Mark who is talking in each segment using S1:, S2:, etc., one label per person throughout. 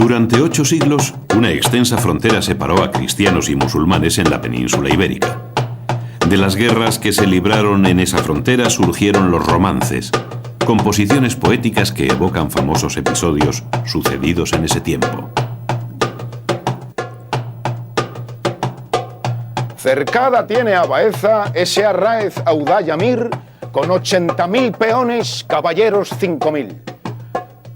S1: Durante 8 siglos, una extensa frontera separó a cristianos y musulmanes en la península ibérica. De las guerras que se libraron en esa frontera surgieron los romances, composiciones poéticas que evocan famosos episodios sucedidos en ese tiempo.
S2: Cercada tiene a Baeza ese Arráez Audayamir con 80.000 peones, caballeros 5.000.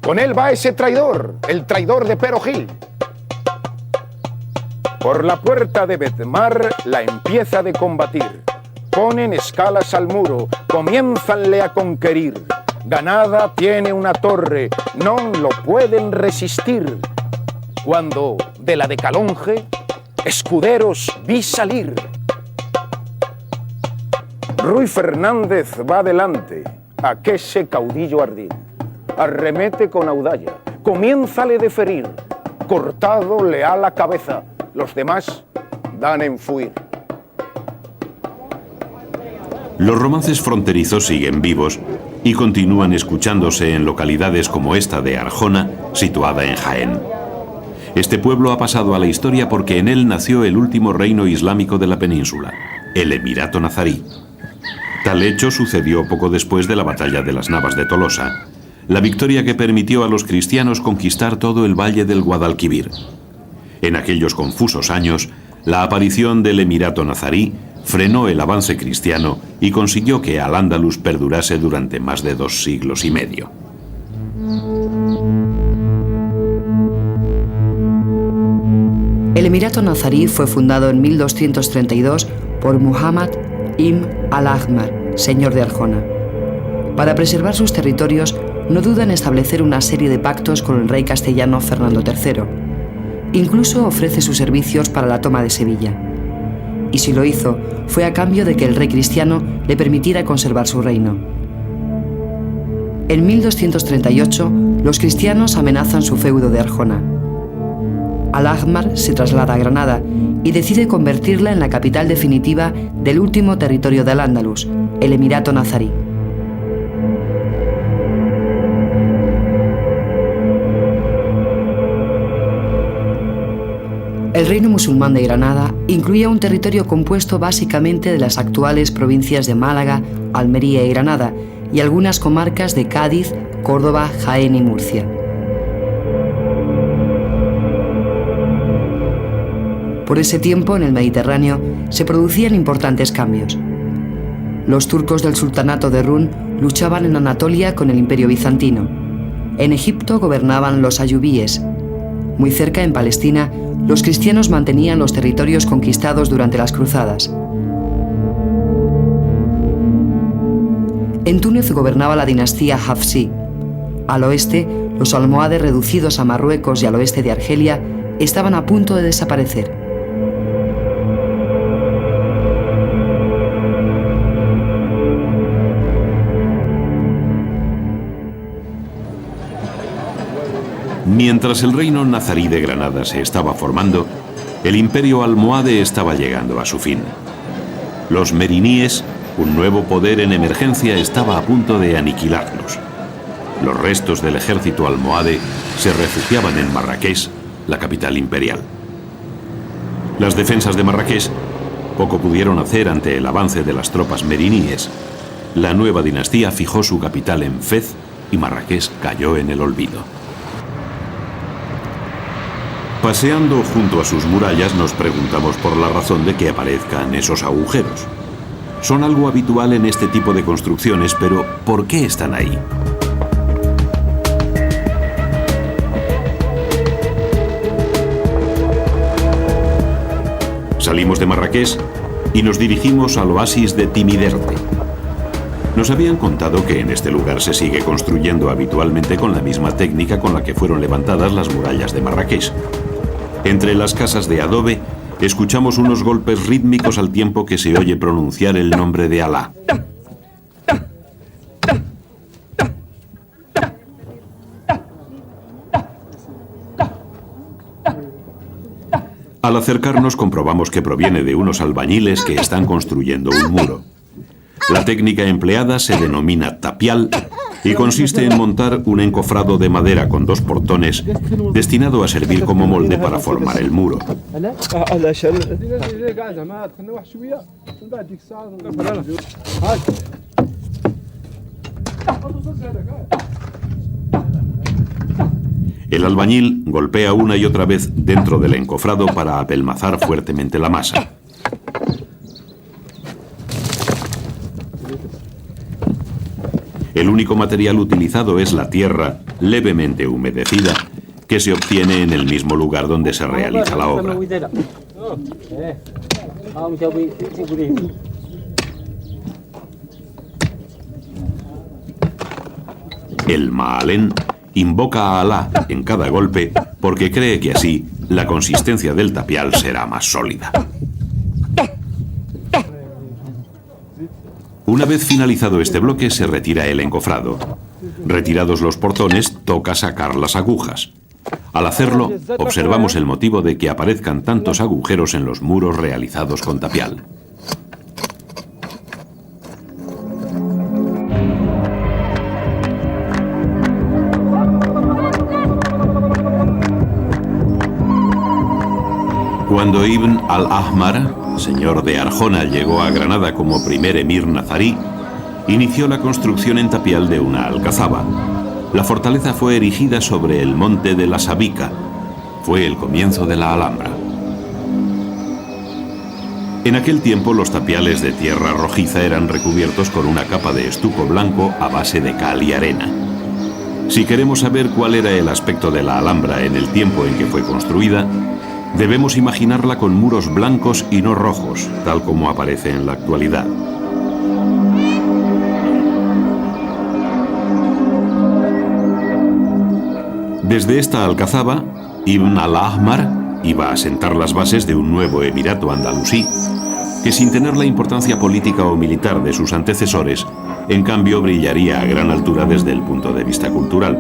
S2: Con él va ese traidor, el traidor de Pero Gil. Por la puerta de Betmar la empieza de combatir. Ponen escalas al muro, comiénzanle a conquerir. Ganada tiene una torre, non lo pueden resistir. Cuando de la de Calonge, escuderos vi salir. Ruy Fernández va adelante, aquese caudillo ardil. Arremete con audalla, comiénzale de ferir. Cortado le ha la cabeza, los demás dan en fuir.
S1: Los romances fronterizos siguen vivos y continúan escuchándose en localidades como esta de Arjona, situada en Jaén. Este pueblo ha pasado a la historia porque en él nació el último reino islámico de la península, el Emirato Nazarí. Tal hecho sucedió poco después de la batalla de las Navas de Tolosa, la victoria que permitió a los cristianos conquistar todo el valle del Guadalquivir. En aquellos confusos años, la aparición del Emirato Nazarí frenó el avance cristiano y consiguió que Al-Ándalus perdurase durante más de 2 siglos y medio.
S3: El Emirato Nazarí fue fundado en 1232 por Muhammad ibn al-Ahmar, señor de Arjona. Para preservar sus territorios, no duda en establecer una serie de pactos con el rey castellano Fernando III. Incluso ofrece sus servicios para la toma de Sevilla. Y si lo hizo, fue a cambio de que el rey cristiano le permitiera conservar su reino. En 1238, los cristianos amenazan su feudo de Arjona. Al-Ahmar se traslada a Granada y decide convertirla en la capital definitiva del último territorio de Al-Ándalus, el Emirato Nazarí. El reino musulmán de Granada incluía un territorio compuesto básicamente de las actuales provincias de Málaga, Almería y Granada, y algunas comarcas de Cádiz, Córdoba, Jaén y Murcia. Por ese tiempo, en el Mediterráneo, se producían importantes cambios. Los turcos del sultanato de Run luchaban en Anatolia con el Imperio bizantino. En Egipto gobernaban los ayubíes. Muy cerca, en Palestina, los cristianos mantenían los territorios conquistados durante las cruzadas. En Túnez gobernaba la dinastía Hafsí. Al oeste, los almohades reducidos a Marruecos y al oeste de Argelia estaban a punto de desaparecer.
S1: Mientras el reino nazarí de Granada se estaba formando, el imperio almohade estaba llegando a su fin. Los meriníes, un nuevo poder en emergencia, estaba a punto de aniquilarlos. Los restos del ejército almohade se refugiaban en Marrakech, la capital imperial. Las defensas de Marrakech poco pudieron hacer ante el avance de las tropas meriníes. La nueva dinastía fijó su capital en Fez y Marrakech cayó en el olvido. Paseando junto a sus murallas nos preguntamos por la razón de que aparezcan esos agujeros. Son algo habitual en este tipo de construcciones, pero ¿por qué están ahí? Salimos de Marrakech y nos dirigimos al oasis de Timiderte. Nos habían contado que en este lugar se sigue construyendo habitualmente con la misma técnica con la que fueron levantadas las murallas de Marrakech. Entre las casas de adobe, escuchamos unos golpes rítmicos al tiempo que se oye pronunciar el nombre de Alá. Al acercarnos comprobamos que proviene de unos albañiles que están construyendo un muro. La técnica empleada se denomina tapial y consiste en montar un encofrado de madera con 2 portones destinado a servir como molde para formar el muro. El albañil golpea una y otra vez dentro del encofrado para apelmazar fuertemente la masa. El único material utilizado es la tierra levemente humedecida que se obtiene en el mismo lugar donde se realiza la obra. El maalén invoca a Alá en cada golpe porque cree que así la consistencia del tapial será más sólida. Una vez finalizado este bloque, se retira el encofrado. Retirados los portones, toca sacar las agujas. Al hacerlo, observamos el motivo de que aparezcan tantos agujeros en los muros realizados con tapial. Cuando Ibn al-Ahmar, señor de Arjona, llegó a Granada como primer emir nazarí, inició la construcción en tapial de una alcazaba. La fortaleza fue erigida sobre el monte de la Sabica. Fue el comienzo de la Alhambra. En aquel tiempo los tapiales de tierra rojiza eran recubiertos con una capa de estuco blanco a base de cal y arena. Si queremos saber cuál era el aspecto de la Alhambra en el tiempo en que fue construida, debemos imaginarla con muros blancos y no rojos, tal como aparece en la actualidad. Desde esta alcazaba, Ibn al-Ahmar iba a sentar las bases de un nuevo emirato andalusí, que sin tener la importancia política o militar de sus antecesores, en cambio brillaría a gran altura desde el punto de vista cultural.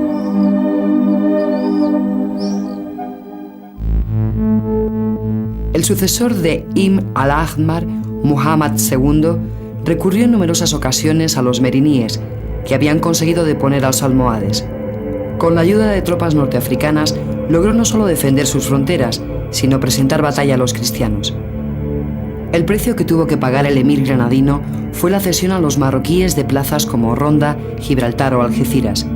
S3: El sucesor de Ibn al-Ahmar, Muhammad II, recurrió en numerosas ocasiones a los meriníes, que habían conseguido deponer a los almohades. Con la ayuda de tropas norteafricanas, logró no solo defender sus fronteras, sino presentar batalla a los cristianos. El precio que tuvo que pagar el emir granadino fue la cesión a los marroquíes de plazas como Ronda, Gibraltar o Algeciras.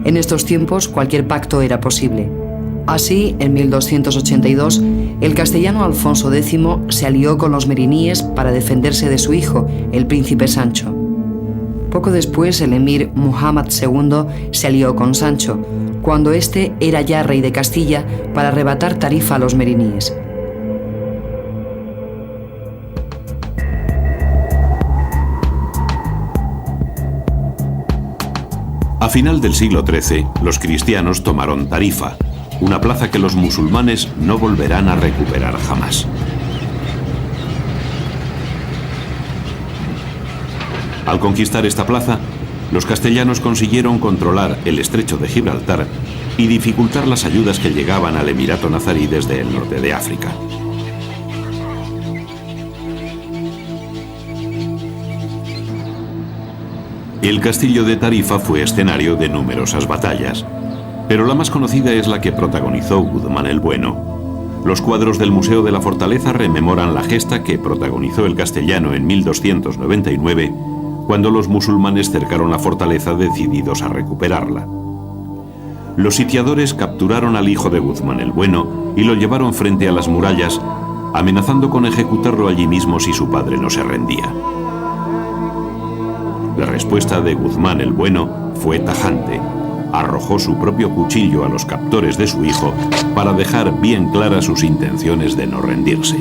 S3: En estos tiempos, cualquier pacto era posible. Así, en 1282, el castellano Alfonso X se alió con los meriníes para defenderse de su hijo, el príncipe Sancho. Poco después, el emir Muhammad II se alió con Sancho, cuando éste era ya rey de Castilla, para arrebatar Tarifa a los meriníes.
S1: A final del siglo XIII, los cristianos tomaron Tarifa, una plaza que los musulmanes no volverán a recuperar jamás. Al conquistar esta plaza, los castellanos consiguieron controlar el estrecho de Gibraltar y dificultar las ayudas que llegaban al emirato nazarí desde el norte de África. El castillo de Tarifa fue escenario de numerosas batallas, pero la más conocida es la que protagonizó Guzmán el Bueno. Los cuadros del Museo de la Fortaleza rememoran la gesta que protagonizó el castellano en 1299, cuando los musulmanes cercaron la fortaleza decididos a recuperarla. Los sitiadores capturaron al hijo de Guzmán el Bueno y lo llevaron frente a las murallas, amenazando con ejecutarlo allí mismo si su padre no se rendía. La respuesta de Guzmán el Bueno fue tajante. Arrojó su propio cuchillo a los captores de su hijo para dejar bien claras sus intenciones de no rendirse.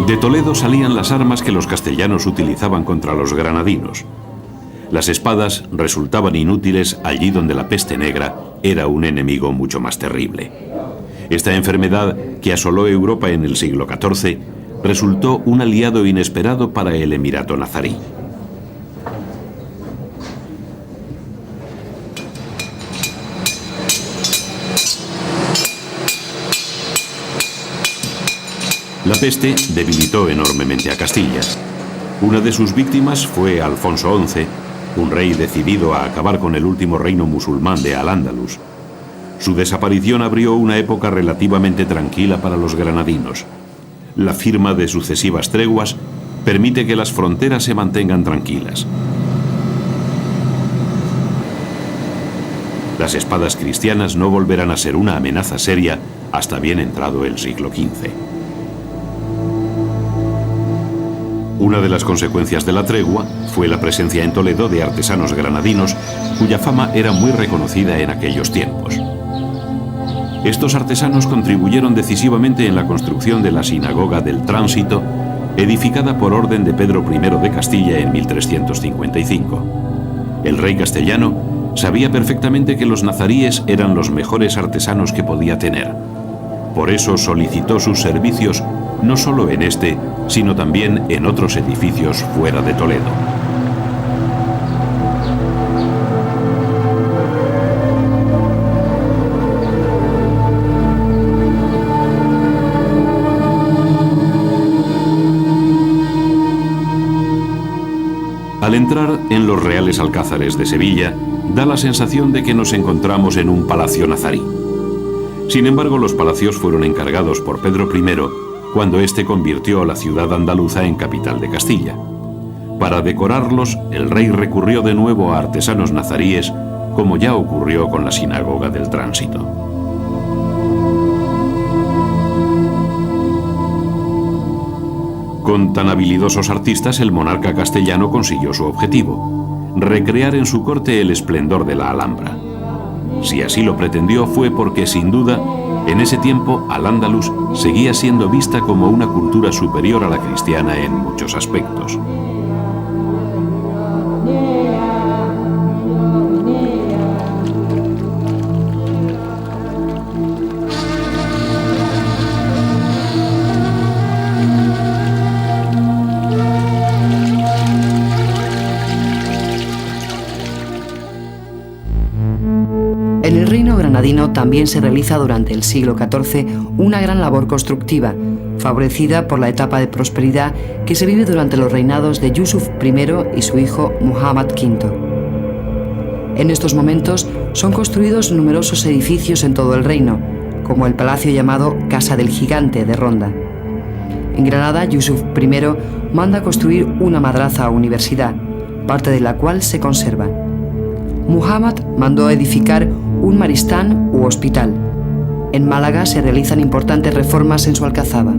S1: De Toledo salían las armas que los castellanos utilizaban contra los granadinos. Las espadas resultaban inútiles allí donde la peste negra era un enemigo mucho más terrible. Esta enfermedad, que asoló Europa en el siglo XIV, resultó un aliado inesperado para el Emirato nazarí. La peste debilitó enormemente a Castilla. Una de sus víctimas fue Alfonso XI, un rey decidido a acabar con el último reino musulmán de Al-Ándalus. Su desaparición abrió una época relativamente tranquila para los granadinos. La firma de sucesivas treguas permite que las fronteras se mantengan tranquilas. Las espadas cristianas no volverán a ser una amenaza seria hasta bien entrado el siglo XV. Una de las consecuencias de la tregua fue la presencia en Toledo de artesanos granadinos cuya fama era muy reconocida en aquellos tiempos. Estos artesanos contribuyeron decisivamente en la construcción de la Sinagoga del Tránsito, edificada por orden de Pedro I de Castilla en 1355. El rey castellano sabía perfectamente que los nazaríes eran los mejores artesanos que podía tener. Por eso solicitó sus servicios no solo en este, sino también en otros edificios fuera de Toledo. Al entrar en los Reales Alcázares de Sevilla, da la sensación de que nos encontramos en un palacio nazarí. Sin embargo, los palacios fueron encargados por Pedro I cuando éste convirtió a la ciudad andaluza en capital de Castilla. Para decorarlos, el rey recurrió de nuevo a artesanos nazaríes, como ya ocurrió con la Sinagoga del Tránsito. Con tan habilidosos artistas, el monarca castellano consiguió su objetivo: recrear en su corte el esplendor de la Alhambra. Si así lo pretendió fue porque, sin duda, en ese tiempo Al-Ándalus seguía siendo vista como una cultura superior a la cristiana en muchos aspectos.
S3: En el reino granadino también se realiza durante el siglo XIV una gran labor constructiva, favorecida por la etapa de prosperidad que se vive durante los reinados de Yusuf I y su hijo Muhammad V. En estos momentos son construidos numerosos edificios en todo el reino, como el palacio llamado Casa del Gigante de Ronda. En Granada, Yusuf I manda construir una madraza o universidad, parte de la cual se conserva. Muhammad mandó edificar un maristán u hospital. En Málaga se realizan importantes reformas en su alcazaba.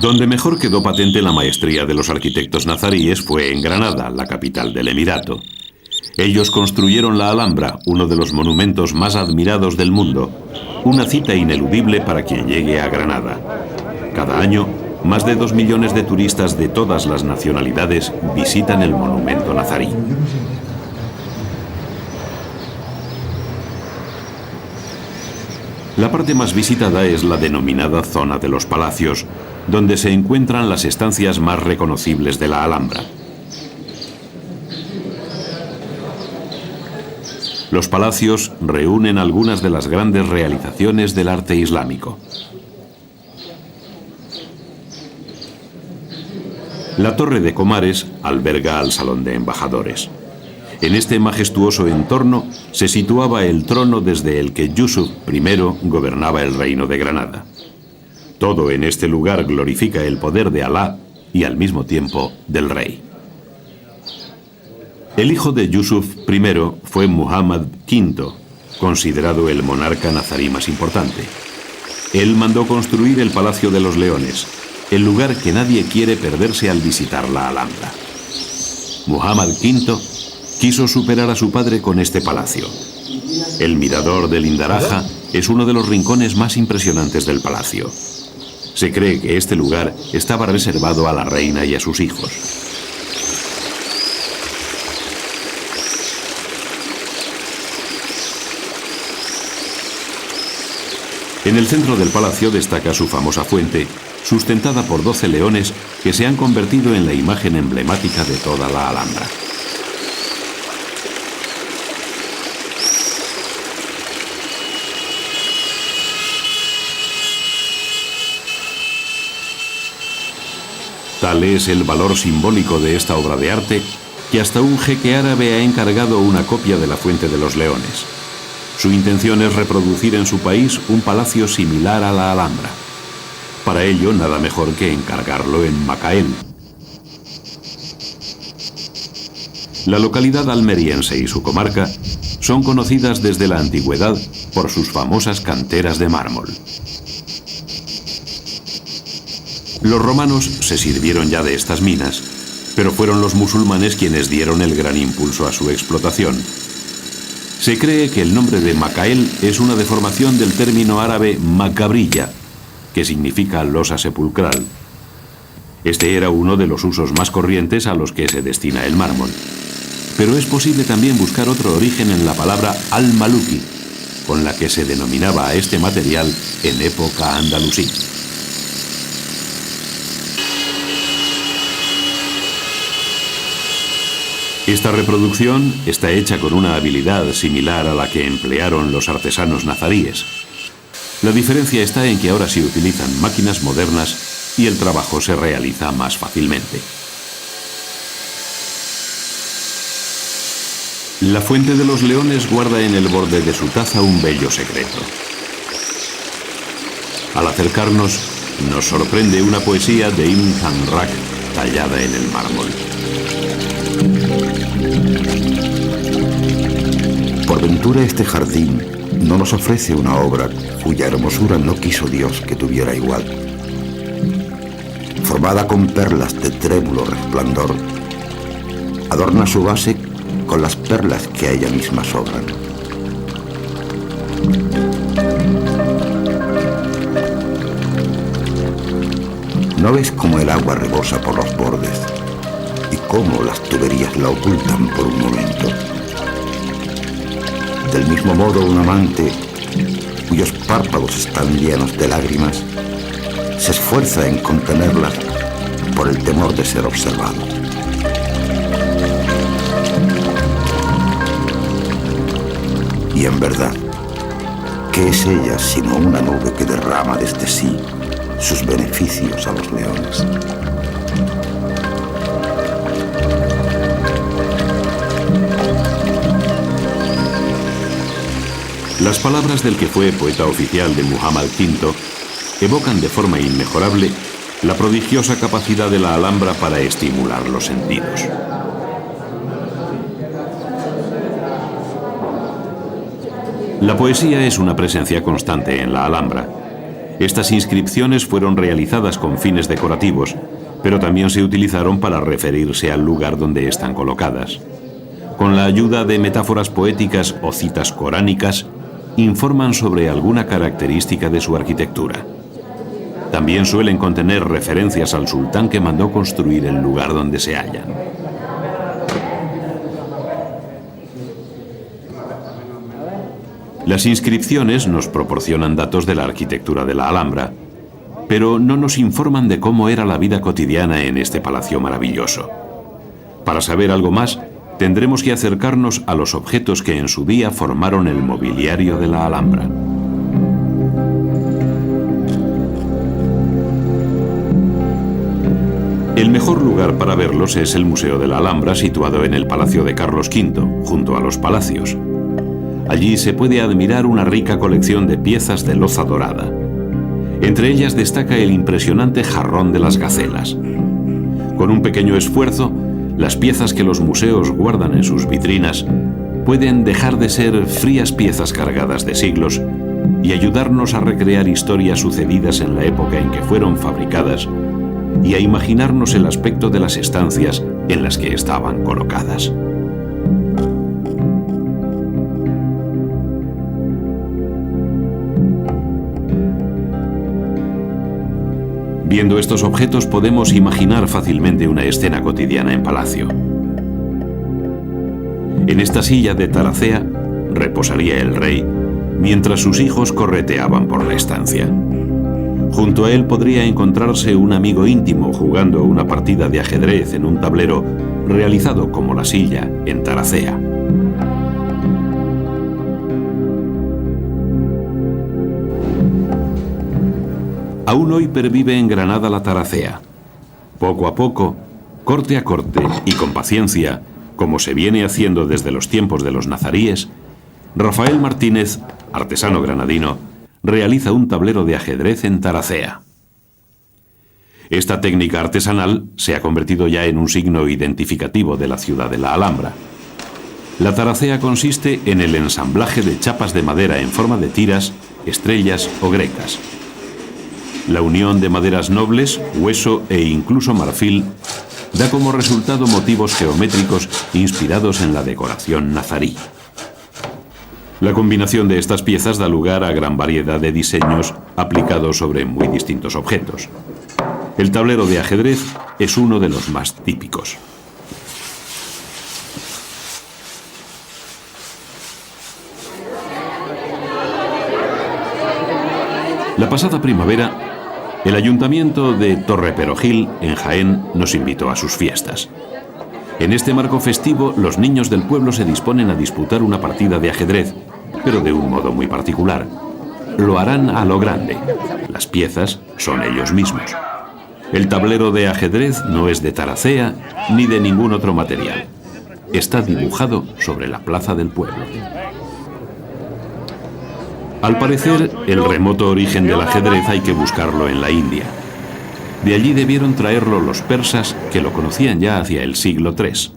S1: Donde mejor quedó patente la maestría de los arquitectos nazaríes fue en Granada, la capital del Emirato. Ellos construyeron la Alhambra, uno de los monumentos más admirados del mundo, una cita ineludible para quien llegue a Granada. Cada año, más de 2 millones de turistas de todas las nacionalidades visitan el monumento nazarí. La parte más visitada es la denominada Zona de los Palacios, donde se encuentran las estancias más reconocibles de la Alhambra. Los palacios reúnen algunas de las grandes realizaciones del arte islámico. La Torre de Comares alberga al Salón de Embajadores. En este majestuoso entorno se situaba el trono desde el que Yusuf I gobernaba el reino de Granada. Todo en este lugar glorifica el poder de Alá y al mismo tiempo del rey. El hijo de Yusuf I fue Muhammad V, considerado el monarca nazarí más importante. Él mandó construir el Palacio de los Leones, el lugar que nadie quiere perderse al visitar la Alhambra. Muhammad V quiso superar a su padre con este palacio. El mirador del Indaraja es uno de los rincones más impresionantes del palacio. Se cree que este lugar estaba reservado a la reina y a sus hijos. En el centro del palacio destaca su famosa fuente, sustentada por 12 leones que se han convertido en la imagen emblemática de toda la Alhambra. Tal es el valor simbólico de esta obra de arte que hasta un jeque árabe ha encargado una copia de la Fuente de los Leones. Su intención es reproducir en su país un palacio similar a la Alhambra. Para ello, nada mejor que encargarlo en Macael. La localidad almeriense y su comarca son conocidas desde la antigüedad por sus famosas canteras de mármol. Los romanos se sirvieron ya de estas minas, pero fueron los musulmanes quienes dieron el gran impulso a su explotación. Se cree que el nombre de Macael es una deformación del término árabe macabrilla, que significa losa sepulcral. Este era uno de los usos más corrientes a los que se destina el mármol. Pero es posible también buscar otro origen en la palabra al-maluki, con la que se denominaba a este material en época andalusí. Esta reproducción está hecha con una habilidad similar a la que emplearon los artesanos nazaríes. La diferencia está en que ahora se utilizan máquinas modernas y el trabajo se realiza más fácilmente. La Fuente de los Leones guarda en el borde de su taza un bello secreto. Al acercarnos, nos sorprende una poesía de Ibn Zanrak tallada en el mármol.
S4: Por ventura este jardín no nos ofrece una obra cuya hermosura no quiso Dios que tuviera igual. Formada con perlas de trémulo resplandor, adorna su base con las perlas que a ella misma sobran. ¿No ves cómo el agua rebosa por los bordes y cómo las tuberías la ocultan por un momento? Del mismo modo, un amante, cuyos párpados están llenos de lágrimas, se esfuerza en contenerlas por el temor de ser observado. Y en verdad, ¿qué es ella sino una nube que derrama desde sí sus beneficios a los leones?
S1: Las palabras del que fue poeta oficial de Muhammad V evocan de forma inmejorable la prodigiosa capacidad de la Alhambra para estimular los sentidos. La poesía es una presencia constante en la Alhambra. Estas inscripciones fueron realizadas con fines decorativos, pero también se utilizaron para referirse al lugar donde están colocadas. Con la ayuda de metáforas poéticas o citas coránicas, informan sobre alguna característica de su arquitectura. También suelen contener referencias al sultán que mandó construir el lugar donde se hallan. Las inscripciones nos proporcionan datos de la arquitectura de la Alhambra, pero no nos informan de cómo era la vida cotidiana en este palacio maravilloso. Para saber algo más, tendremos que acercarnos a los objetos que en su día formaron el mobiliario de la Alhambra. El mejor lugar para verlos es el Museo de la Alhambra, situado en el Palacio de Carlos V, junto a los palacios. Allí se puede admirar una rica colección de piezas de loza dorada. Entre ellas destaca el impresionante jarrón de las gacelas. Con un pequeño esfuerzo, las piezas que los museos guardan en sus vitrinas pueden dejar de ser frías piezas cargadas de siglos y ayudarnos a recrear historias sucedidas en la época en que fueron fabricadas y a imaginarnos el aspecto de las estancias en las que estaban colocadas. Viendo estos objetos podemos imaginar fácilmente una escena cotidiana en palacio. En esta silla de Taracea reposaría el rey, mientras sus hijos correteaban por la estancia. Junto a él podría encontrarse un amigo íntimo jugando una partida de ajedrez en un tablero realizado como la silla en Taracea. Aún hoy pervive en Granada la Taracea. Poco a poco, corte a corte y con paciencia, como se viene haciendo desde los tiempos de los nazaríes, Rafael Martínez, artesano granadino, realiza un tablero de ajedrez en Taracea. Esta técnica artesanal se ha convertido ya en un signo identificativo de la ciudad de la Alhambra. La Taracea consiste en el ensamblaje de chapas de madera en forma de tiras, estrellas o grecas. La unión de maderas nobles, hueso e incluso marfil da como resultado motivos geométricos inspirados en la decoración nazarí. La combinación de estas piezas da lugar a gran variedad de diseños aplicados sobre muy distintos objetos. El tablero de ajedrez es uno de los más típicos. La pasada primavera, el ayuntamiento de Torreperogil, en Jaén, nos invitó a sus fiestas. En este marco festivo, los niños del pueblo se disponen a disputar una partida de ajedrez, pero de un modo muy particular. Lo harán a lo grande. Las piezas son ellos mismos. El tablero de ajedrez no es de Taracea ni de ningún otro material. Está dibujado sobre la plaza del pueblo. Al parecer, el remoto origen del ajedrez hay que buscarlo en la India. De allí debieron traerlo los persas, que lo conocían ya hacia el siglo III.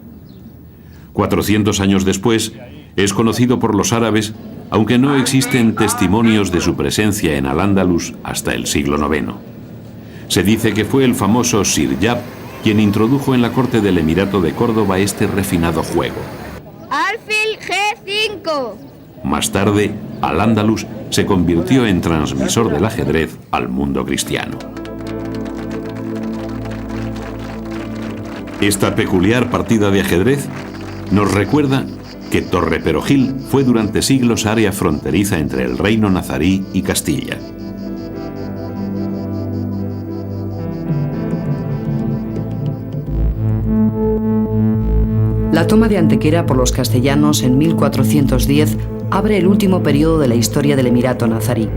S1: 400 años después, es conocido por los árabes, aunque no existen testimonios de su presencia en Al-Ándalus hasta el siglo IX. Se dice que fue el famoso Sir Yap quien introdujo en la corte del Emirato de Córdoba este refinado juego.
S5: Alfil G5.
S1: Más tarde, Al-Ándalus se convirtió en transmisor del ajedrez al mundo cristiano. Esta peculiar partida de ajedrez nos recuerda que Torreperogil fue durante siglos área fronteriza entre el reino nazarí y Castilla.
S3: La toma de Antequera por los castellanos en 1410 abre el último periodo de la historia del Emirato nazarí.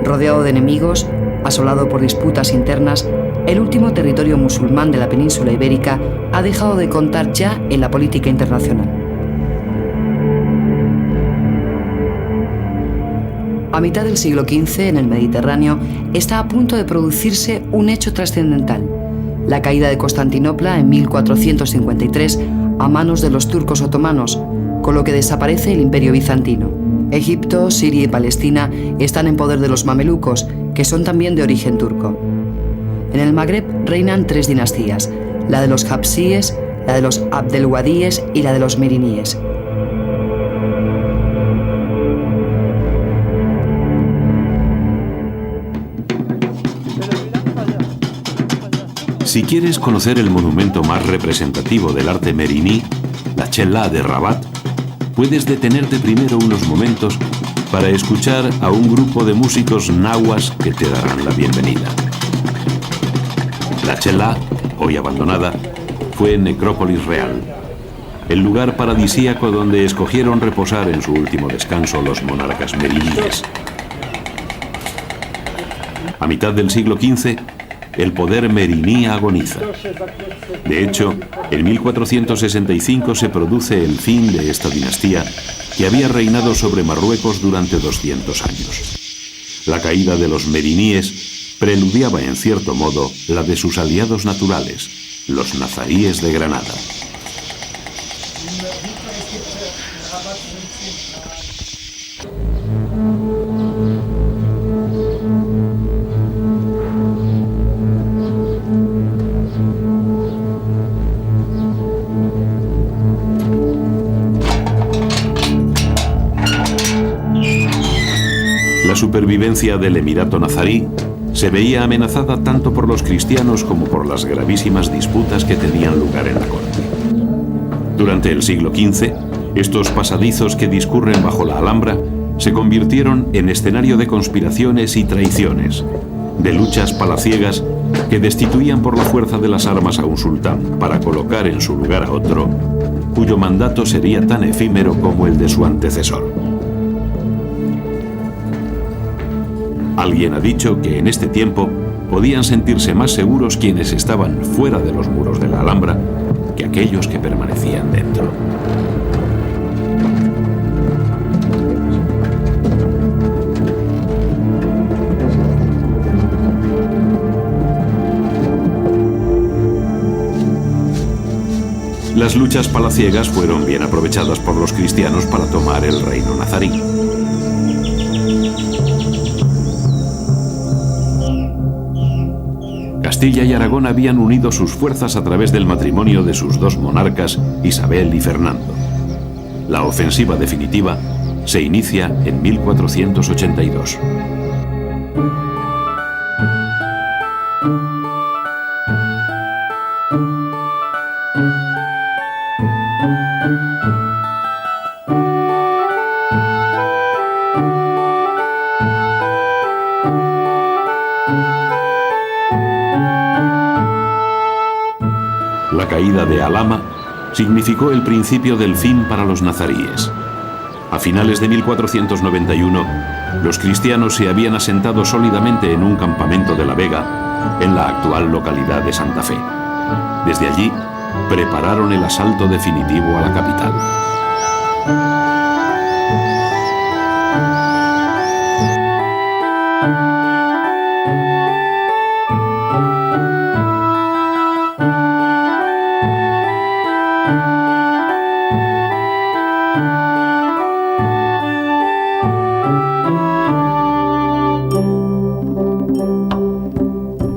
S3: Rodeado de enemigos, asolado por disputas internas, el último territorio musulmán de la península ibérica ha dejado de contar ya en la política internacional. A mitad del siglo XV, en el Mediterráneo, está a punto de producirse un hecho trascendental: la caída de Constantinopla en 1453 a manos de los turcos otomanos, con lo que desaparece el Imperio bizantino. Egipto, Siria y Palestina están en poder de los mamelucos, que son también de origen turco. En el Magreb reinan 3 dinastías: la de los Hapsíes, la de los Abdelwadíes y la de los Meriníes.
S1: Si quieres conocer el monumento más representativo del arte meriní, la Chella de Rabat, puedes detenerte primero unos momentos para escuchar a un grupo de músicos nahuas que te darán la bienvenida. La Chella, hoy abandonada, fue necrópolis real, el lugar paradisíaco donde escogieron reposar en su último descanso los monarcas meriníes. A mitad del siglo XV, el poder meriní agoniza. De hecho, en 1465 se produce el fin de esta dinastía que había reinado sobre Marruecos durante 200 años. La caída de los meriníes preludiaba en cierto modo la de sus aliados naturales, los nazaríes de Granada. La supervivencia del Emirato nazarí se veía amenazada tanto por los cristianos como por las gravísimas disputas que tenían lugar en la corte. Durante el siglo XV, estos pasadizos que discurren bajo la Alhambra se convirtieron en escenario de conspiraciones y traiciones, de luchas palaciegas que destituían por la fuerza de las armas a un sultán para colocar en su lugar a otro, cuyo mandato sería tan efímero como el de su antecesor. Alguien ha dicho que en este tiempo podían sentirse más seguros quienes estaban fuera de los muros de la Alhambra que aquellos que permanecían dentro. Las luchas palaciegas fueron bien aprovechadas por los cristianos para tomar el reino nazarí. Castilla y Aragón habían unido sus fuerzas a través del matrimonio de sus dos monarcas, Isabel y Fernando. La ofensiva definitiva se inicia en 1482. La caída de Alhama significó el principio del fin para los nazaríes. A finales de 1491, los cristianos se habían asentado sólidamente en un campamento de La Vega, en la actual localidad de Santa Fe. Desde allí, prepararon el asalto definitivo a la capital.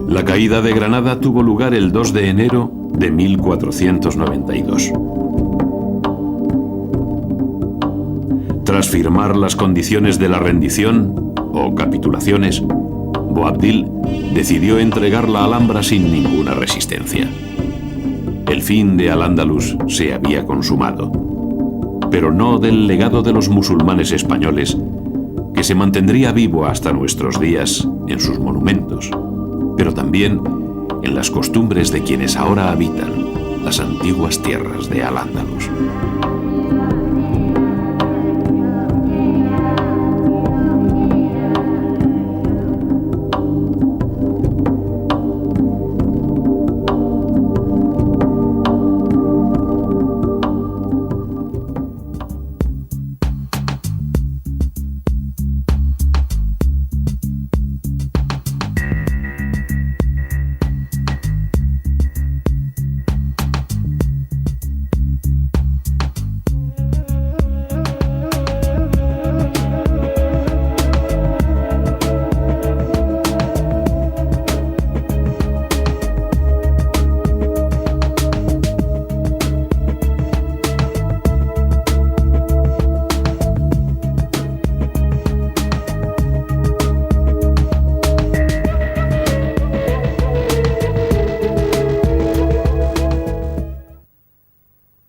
S1: La caída de Granada tuvo lugar el 2 de enero de 1492. Tras firmar las condiciones de la rendición, o capitulaciones, Boabdil decidió entregar la Alhambra sin ninguna resistencia. El fin de Al-Ándalus se había consumado, pero no del legado de los musulmanes españoles, que se mantendría vivo hasta nuestros días en sus monumentos, pero también en las costumbres de quienes ahora habitan las antiguas tierras de Al-Ándalus.